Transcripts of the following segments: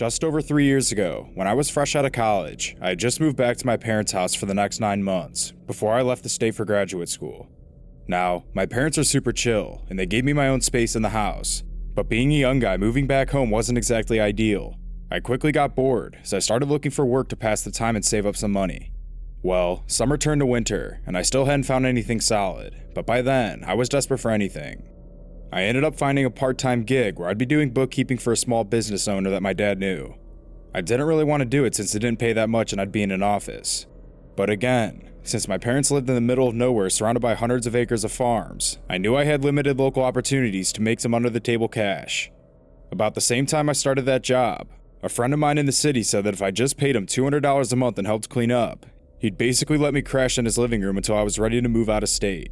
Just over 3 years ago, when I was fresh out of college, I had just moved back to my parents' house for the next 9 months, before I left the state for graduate school. Now, my parents are super chill, and they gave me my own space in the house, but being a young guy moving back home wasn't exactly ideal. I quickly got bored, so I started looking for work to pass the time and save up some money. Well, summer turned to winter, and I still hadn't found anything solid, but by then, I was desperate for anything. I ended up finding a part-time gig where I'd be doing bookkeeping for a small business owner that my dad knew. I didn't really want to do it since it didn't pay that much and I'd be in an office. But again, since my parents lived in the middle of nowhere surrounded by hundreds of acres of farms, I knew I had limited local opportunities to make some under-the-table cash. About the same time I started that job, a friend of mine in the city said that if I just paid him $200 a month and helped clean up, he'd basically let me crash in his living room until I was ready to move out of state.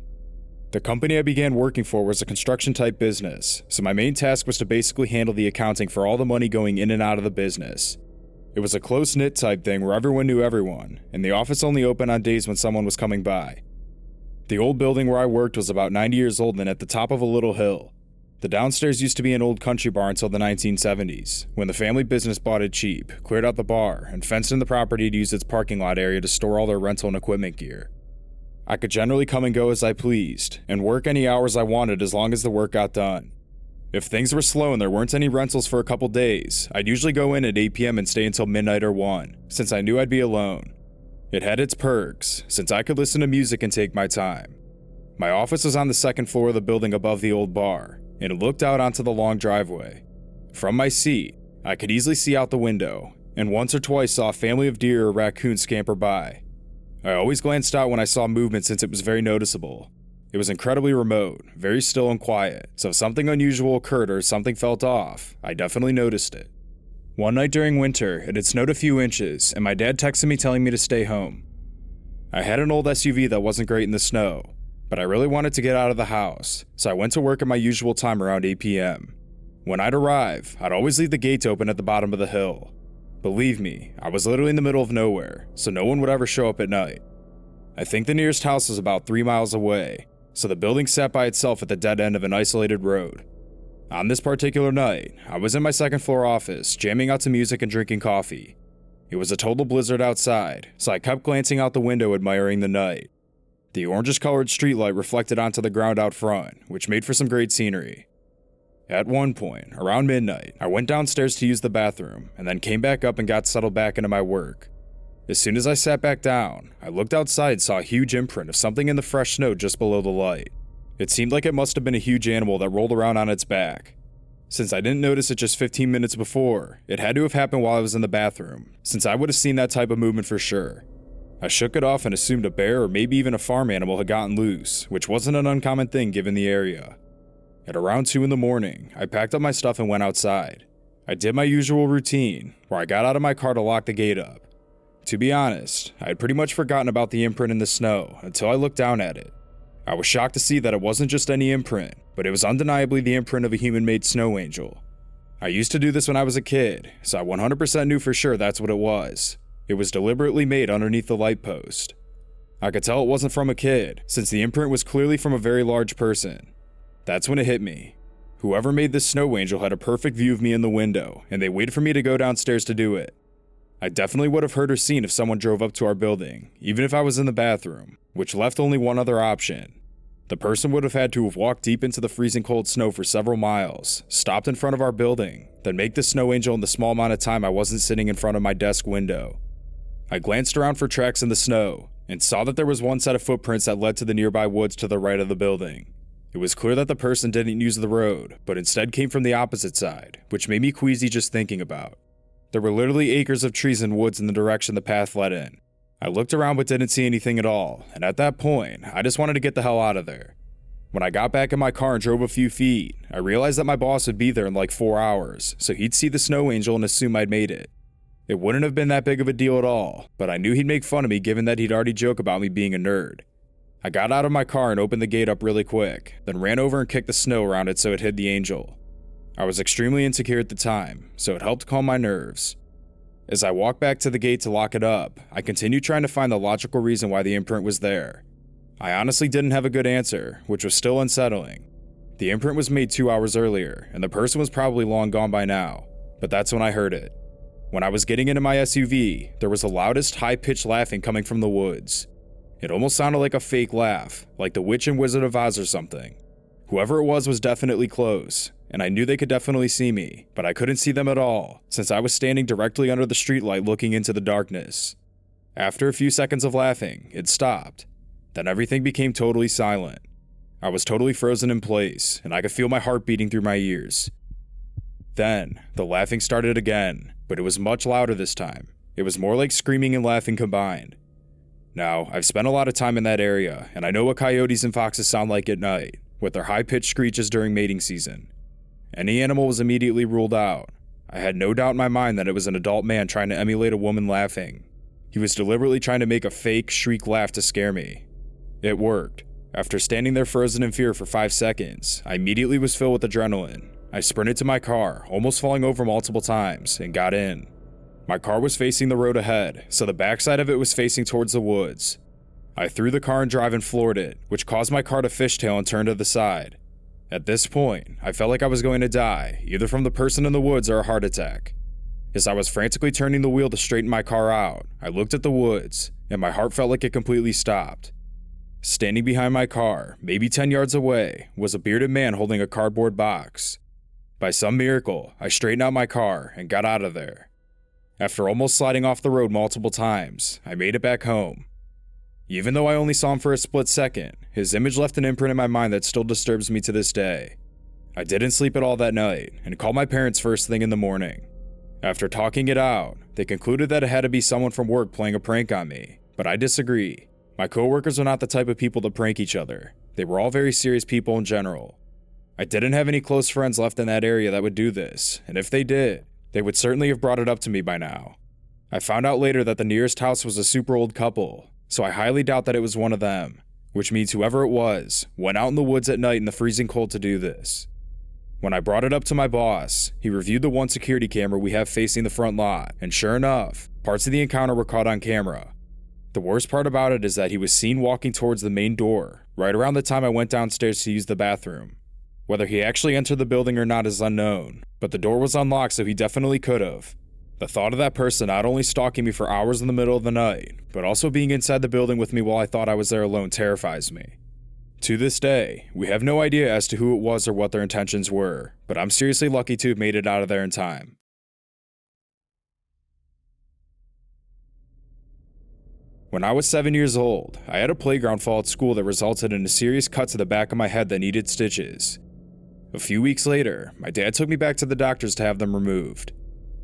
The company I began working for was a construction-type business, so my main task was to basically handle the accounting for all the money going in and out of the business. It was a close-knit type thing where everyone knew everyone, and the office only opened on days when someone was coming by. The old building where I worked was about 90 years old and at the top of a little hill. The downstairs used to be an old country bar until the 1970s, when the family business bought it cheap, cleared out the bar, and fenced in the property to use its parking lot area to store all their rental and equipment gear. I could generally come and go as I pleased, and work any hours I wanted as long as the work got done. If things were slow and there weren't any rentals for a couple days, I'd usually go in at 8 p.m. and stay until midnight or 1, since I knew I'd be alone. It had its perks, since I could listen to music and take my time. My office was on the second floor of the building above the old bar, and it looked out onto the long driveway. From my seat, I could easily see out the window, and once or twice saw a family of deer or raccoons scamper by. I always glanced out when I saw movement since it was very noticeable. It was incredibly remote, very still and quiet, so if something unusual occurred or something felt off, I definitely noticed it. One night during winter, it had snowed a few inches, and my dad texted me telling me to stay home. I had an old SUV that wasn't great in the snow, but I really wanted to get out of the house, so I went to work at my usual time around 8 p.m. When I'd arrive, I'd always leave the gates open at the bottom of the hill. Believe me, I was literally in the middle of nowhere, so no one would ever show up at night. I think the nearest house was about 3 miles away, so the building sat by itself at the dead end of an isolated road. On this particular night, I was in my second floor office, jamming out to music and drinking coffee. It was a total blizzard outside, so I kept glancing out the window admiring the night. The orangish-colored streetlight reflected onto the ground out front, which made for some great scenery. At one point, around midnight, I went downstairs to use the bathroom, and then came back up and got settled back into my work. As soon as I sat back down, I looked outside and saw a huge imprint of something in the fresh snow just below the light. It seemed like it must have been a huge animal that rolled around on its back. Since I didn't notice it just 15 minutes before, it had to have happened while I was in the bathroom, since I would have seen that type of movement for sure. I shook it off and assumed a bear or maybe even a farm animal had gotten loose, which wasn't an uncommon thing given the area. At around 2 in the morning, I packed up my stuff and went outside. I did my usual routine, where I got out of my car to lock the gate up. To be honest, I had pretty much forgotten about the imprint in the snow until I looked down at it. I was shocked to see that it wasn't just any imprint, but it was undeniably the imprint of a human-made snow angel. I used to do this when I was a kid, so I 100% knew for sure that's what it was. It was deliberately made underneath the light post. I could tell it wasn't from a kid, since the imprint was clearly from a very large person. That's when it hit me. Whoever made this snow angel had a perfect view of me in the window, and they waited for me to go downstairs to do it. I definitely would have heard or seen if someone drove up to our building, even if I was in the bathroom, which left only one other option. The person would have had to have walked deep into the freezing cold snow for several miles, stopped in front of our building, then make the snow angel in the small amount of time I wasn't sitting in front of my desk window. I glanced around for tracks in the snow, and saw that there was one set of footprints that led to the nearby woods to the right of the building. It was clear that the person didn't use the road, but instead came from the opposite side, which made me queasy just thinking about. There were literally acres of trees and woods in the direction the path led in. I looked around but didn't see anything at all, and at that point, I just wanted to get the hell out of there. When I got back in my car and drove a few feet, I realized that my boss would be there in like 4 hours, so he'd see the snow angel and assume I'd made it. It wouldn't have been that big of a deal at all, but I knew he'd make fun of me given that he'd already joke about me being a nerd. I got out of my car and opened the gate up really quick, then ran over and kicked the snow around it so it hid the angel. I was extremely insecure at the time, so it helped calm my nerves. As I walked back to the gate to lock it up, I continued trying to find the logical reason why the imprint was there. I honestly didn't have a good answer, which was still unsettling. The imprint was made 2 hours earlier, and the person was probably long gone by now, but that's when I heard it. When I was getting into my SUV, there was the loudest high-pitched laughing coming from the woods. It almost sounded like a fake laugh, like the Witch and Wizard of Oz or something. Whoever it was definitely close, and I knew they could definitely see me, but I couldn't see them at all, since I was standing directly under the streetlight looking into the darkness. After a few seconds of laughing, it stopped. Then everything became totally silent. I was totally frozen in place, and I could feel my heart beating through my ears. Then, the laughing started again, but it was much louder this time. It was more like screaming and laughing combined. Now, I've spent a lot of time in that area, and I know what coyotes and foxes sound like at night, with their high-pitched screeches during mating season. Any animal was immediately ruled out. I had no doubt in my mind that it was an adult man trying to emulate a woman laughing. He was deliberately trying to make a fake shriek laugh to scare me. It worked. After standing there frozen in fear for 5 seconds, I immediately was filled with adrenaline. I sprinted to my car, almost falling over multiple times, and got in. My car was facing the road ahead, so the backside of it was facing towards the woods. I threw the car and drive and floored it, which caused my car to fishtail and turn to the side. At this point, I felt like I was going to die, either from the person in the woods or a heart attack. As I was frantically turning the wheel to straighten my car out, I looked at the woods, and my heart felt like it completely stopped. Standing behind my car, maybe 10 yards away, was a bearded man holding a cardboard box. By some miracle, I straightened out my car and got out of there. After almost sliding off the road multiple times, I made it back home. Even though I only saw him for a split second, his image left an imprint in my mind that still disturbs me to this day. I didn't sleep at all that night and called my parents first thing in the morning. After talking it out, they concluded that it had to be someone from work playing a prank on me, but I disagree. My coworkers are not the type of people to prank each other. They were all very serious people in general. I didn't have any close friends left in that area that would do this, and if they did, they would certainly have brought it up to me by now. I found out later that the nearest house was a super old couple, so I highly doubt that it was one of them, which means whoever it was went out in the woods at night in the freezing cold to do this. When I brought it up to my boss, he reviewed the one security camera we have facing the front lot, and sure enough, parts of the encounter were caught on camera. The worst part about it is that he was seen walking towards the main door, right around the time I went downstairs to use the bathroom. Whether he actually entered the building or not is unknown, but the door was unlocked, so he definitely could have. The thought of that person not only stalking me for hours in the middle of the night, but also being inside the building with me while I thought I was there alone terrifies me. To this day, we have no idea as to who it was or what their intentions were, but I'm seriously lucky to have made it out of there in time. When I was 7 years old, I had a playground fall at school that resulted in a serious cut to the back of my head that needed stitches. A few weeks later, my dad took me back to the doctors to have them removed.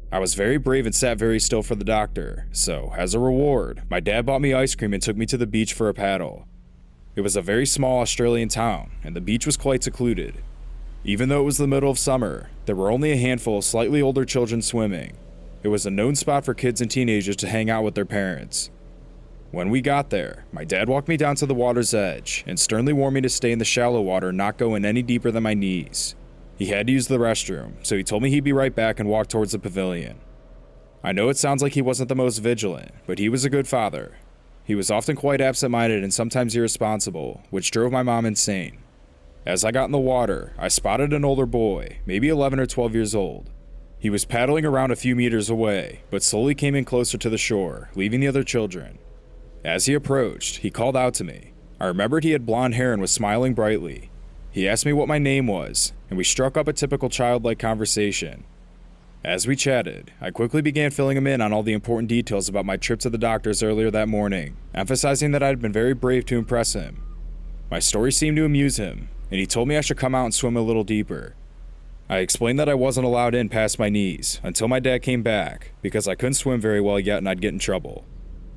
I was very brave and sat very still for the doctor, so, as a reward, my dad bought me ice cream and took me to the beach for a paddle. It was a very small Australian town, and the beach was quite secluded. Even though it was the middle of summer, there were only a handful of slightly older children swimming. It was a known spot for kids and teenagers to hang out with their parents. When we got there, my dad walked me down to the water's edge and sternly warned me to stay in the shallow water and not go in any deeper than my knees. He had to use the restroom, so he told me he'd be right back and walked towards the pavilion. I know it sounds like he wasn't the most vigilant, but he was a good father. He was often quite absent-minded and sometimes irresponsible, which drove my mom insane. As I got in the water, I spotted an older boy, maybe 11 or 12 years old. He was paddling around a few meters away, but slowly came in closer to the shore, leaving the other children. As he approached, he called out to me. I remembered he had blonde hair and was smiling brightly. He asked me what my name was, and we struck up a typical childlike conversation. As we chatted, I quickly began filling him in on all the important details about my trip to the doctors earlier that morning, emphasizing that I had been very brave to impress him. My story seemed to amuse him, and he told me I should come out and swim a little deeper. I explained that I wasn't allowed in past my knees until my dad came back, because I couldn't swim very well yet and I'd get in trouble.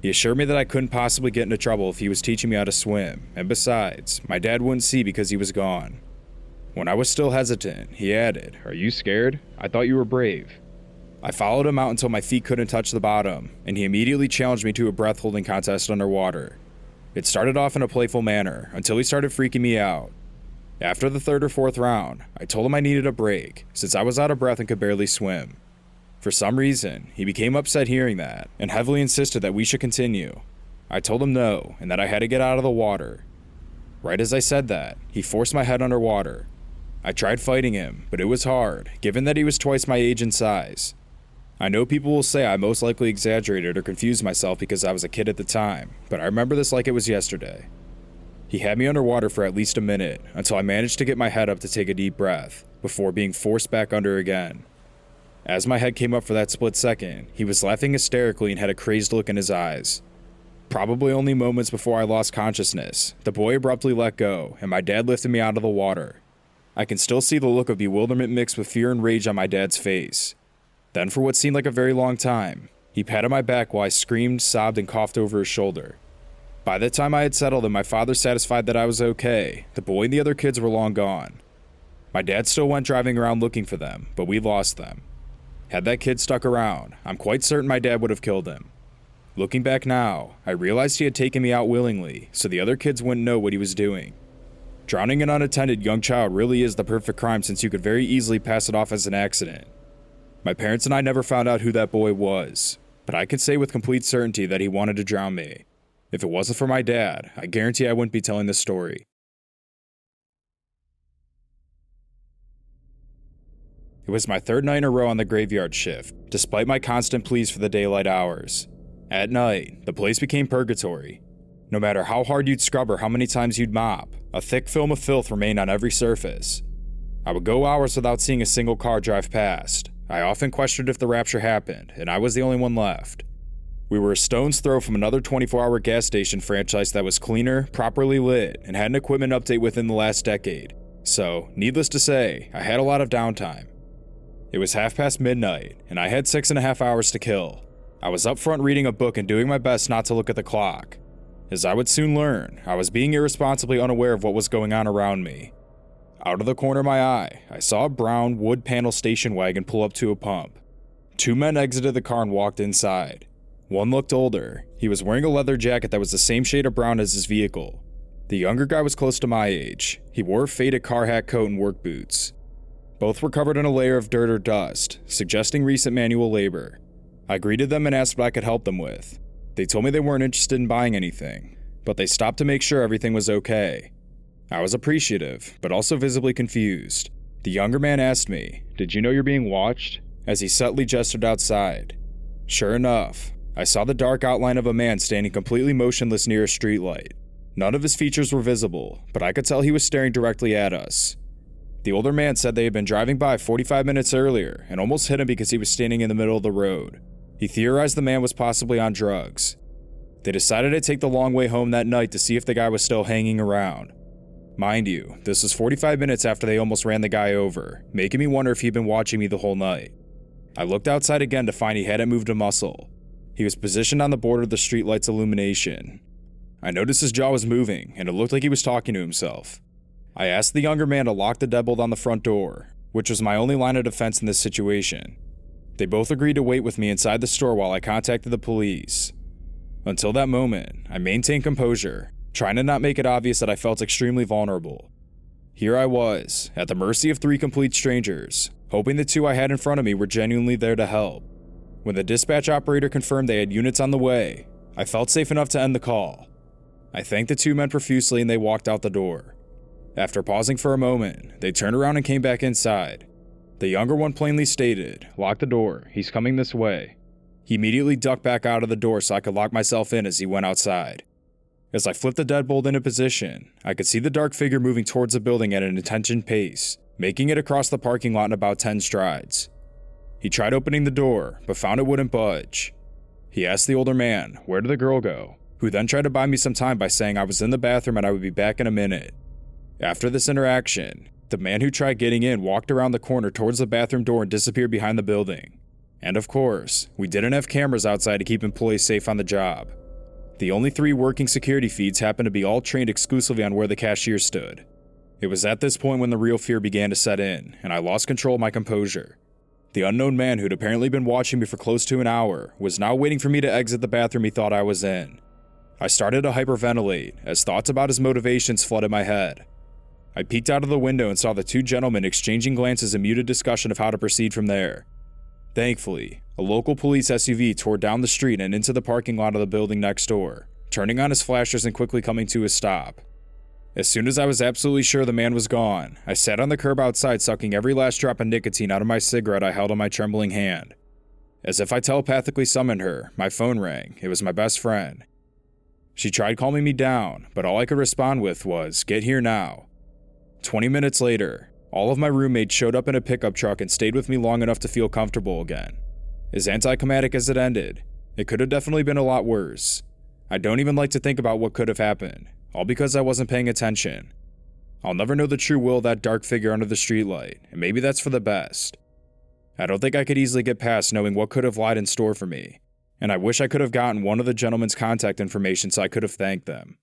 He assured me that I couldn't possibly get into trouble if he was teaching me how to swim, and besides, my dad wouldn't see because he was gone. When I was still hesitant, he added, "Are you scared? I thought you were brave." I followed him out until my feet couldn't touch the bottom, and he immediately challenged me to a breath-holding contest underwater. It started off in a playful manner, until he started freaking me out. After the third or fourth round, I told him I needed a break, since I was out of breath and could barely swim. For some reason, he became upset hearing that, and heavily insisted that we should continue. I told him no, and that I had to get out of the water. Right as I said that, he forced my head underwater. I tried fighting him, but it was hard, given that he was twice my age and size. I know people will say I most likely exaggerated or confused myself because I was a kid at the time, but I remember this like it was yesterday. He had me underwater for at least a minute, until I managed to get my head up to take a deep breath, before being forced back under again. As my head came up for that split second, he was laughing hysterically and had a crazed look in his eyes. Probably only moments before I lost consciousness, the boy abruptly let go, and my dad lifted me out of the water. I can still see the look of bewilderment mixed with fear and rage on my dad's face. Then, for what seemed like a very long time, he patted my back while I screamed, sobbed, and coughed over his shoulder. By the time I had settled and my father satisfied that I was okay, the boy and the other kids were long gone. My dad still went driving around looking for them, but we lost them. Had that kid stuck around, I'm quite certain my dad would have killed him. Looking back now, I realized he had taken me out willingly, so the other kids wouldn't know what he was doing. Drowning an unattended young child really is the perfect crime since you could very easily pass it off as an accident. My parents and I never found out who that boy was, but I can say with complete certainty that he wanted to drown me. If it wasn't for my dad, I guarantee I wouldn't be telling this story. It was my third night in a row on the graveyard shift, despite my constant pleas for the daylight hours. At night, the place became purgatory. No matter how hard you'd scrub or how many times you'd mop, a thick film of filth remained on every surface. I would go hours without seeing a single car drive past. I often questioned if the rapture happened, and I was the only one left. We were a stone's throw from another 24-hour gas station franchise that was cleaner, properly lit, and had an equipment update within the last decade. So, needless to say, I had a lot of downtime. It was midnight, and I had 6.5 hours to kill. I was up front reading a book and doing my best not to look at the clock. As I would soon learn, I was being irresponsibly unaware of what was going on around me. Out of the corner of my eye, I saw a brown, wood panel station wagon pull up to a pump. 2 men exited the car and walked inside. One looked older. He was wearing a leather jacket that was the same shade of brown as his vehicle. The younger guy was close to my age. He wore a faded car hat coat and work boots. Both were covered in a layer of dirt or dust, suggesting recent manual labor. I greeted them and asked what I could help them with. They told me they weren't interested in buying anything, but they stopped to make sure everything was okay. I was appreciative, but also visibly confused. The younger man asked me, "Did you know you're being watched?" as he subtly gestured outside. Sure enough, I saw the dark outline of a man standing completely motionless near a streetlight. None of his features were visible, but I could tell he was staring directly at us. The older man said they had been driving by 45 minutes earlier and almost hit him because he was standing in the middle of the road. He theorized the man was possibly on drugs. They decided to take the long way home that night to see if the guy was still hanging around. Mind you, this was 45 minutes after they almost ran the guy over, making me wonder if he'd been watching me the whole night. I looked outside again to find he hadn't moved a muscle. He was positioned on the border of the streetlight's illumination. I noticed his jaw was moving, and it looked like he was talking to himself. I asked the younger man to lock the deadbolt on the front door, which was my only line of defense in this situation. They both agreed to wait with me inside the store while I contacted the police. Until that moment, I maintained composure, trying to not make it obvious that I felt extremely vulnerable. Here I was, at the mercy of 3 complete strangers, hoping the 2 I had in front of me were genuinely there to help. When the dispatch operator confirmed they had units on the way, I felt safe enough to end the call. I thanked the 2 men profusely and they walked out the door. After pausing for a moment, they turned around and came back inside. The younger one plainly stated, "Lock the door, he's coming this way." He immediately ducked back out of the door so I could lock myself in as he went outside. As I flipped the deadbolt into position, I could see the dark figure moving towards the building at an intention pace, making it across the parking lot in about 10 strides. He tried opening the door, but found it wouldn't budge. He asked the older man, "Where did the girl go?" who then tried to buy me some time by saying I was in the bathroom and I would be back in a minute. After this interaction, the man who tried getting in walked around the corner towards the bathroom door and disappeared behind the building. And of course, we didn't have cameras outside to keep employees safe on the job. The only 3 working security feeds happened to be all trained exclusively on where the cashier stood. It was at this point when the real fear began to set in, and I lost control of my composure. The unknown man who'd apparently been watching me for close to an hour was now waiting for me to exit the bathroom he thought I was in. I started to hyperventilate as thoughts about his motivations flooded my head. I peeked out of the window and saw the 2 gentlemen exchanging glances and muted discussion of how to proceed from there. Thankfully, a local police SUV tore down the street and into the parking lot of the building next door, turning on his flashers and quickly coming to a stop. As soon as I was absolutely sure the man was gone, I sat on the curb outside sucking every last drop of nicotine out of my cigarette I held in my trembling hand. As if I telepathically summoned her, my phone rang. It was my best friend. She tried calming me down, but all I could respond with was, "Get here now." 20 minutes later, all of my roommates showed up in a pickup truck and stayed with me long enough to feel comfortable again. As anticlimactic as it ended, it could have definitely been a lot worse. I don't even like to think about what could have happened, all because I wasn't paying attention. I'll never know the true will of that dark figure under the streetlight, and maybe that's for the best. I don't think I could easily get past knowing what could have lied in store for me, and I wish I could have gotten one of the gentlemen's contact information so I could have thanked them.